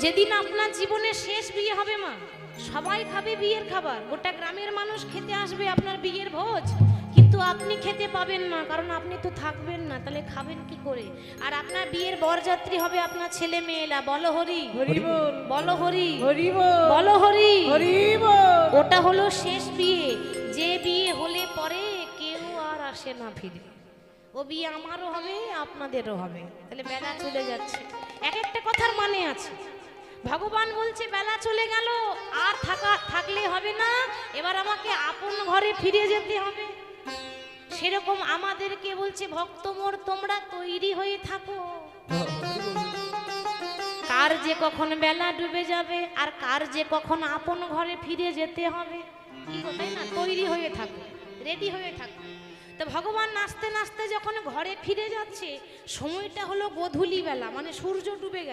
যেদিন আপনার জীবনে শেষ বিয়ে হবে মা, সবাই খাবে বিয়ের খাবার, গোটা গ্রামের মানুষ খেতে আসবে আপনার বিয়ের ভোজ, কিন্তু আপনি খেতে পাবেন না, কারণ আপনি তো থাকবেন না, তাহলে খাবেন কি করে? আর আপনার বিয়ের বরযাত্রী হবে আপনার ছেলে মেয়েরা। বলো হরি হরি বল, বলো হরি হরি বল, বলো হরি হরি বল। ওটা হলো শেষ বিয়ে, যে বিয়ে হলে পরে কেউ আর আসে না ফিরে। ও বিয়ে আমারও হবে, আপনাদেরও হবে। তাহলে বেলা চলে যাচ্ছে, এক একটা কথার মানে আছে। ভগবান বলছে বেলা চলে গেল, আর থাকলে হবে না, এবার আমাকে আপন ঘরে ফিরে যেতে হবে। সেরকম আমাদেরকে বলছে ভক্ত মোর তোমরা তৈরি হয়ে থাকো, কার যে কখন বেলা ডুবে যাবে আর কার যে কখন আপন ঘরে ফিরে যেতে হবে, কি গো, তাই না? তৈরি হয়ে থাকো, রেডি হয়ে থাকো। তো ভগবান নাচতে নাচতে যখন ঘরে ফিরে যাচ্ছে, সময়টা হলো গোধূলি বেলা, মানে সূর্য ডুবে গেছে।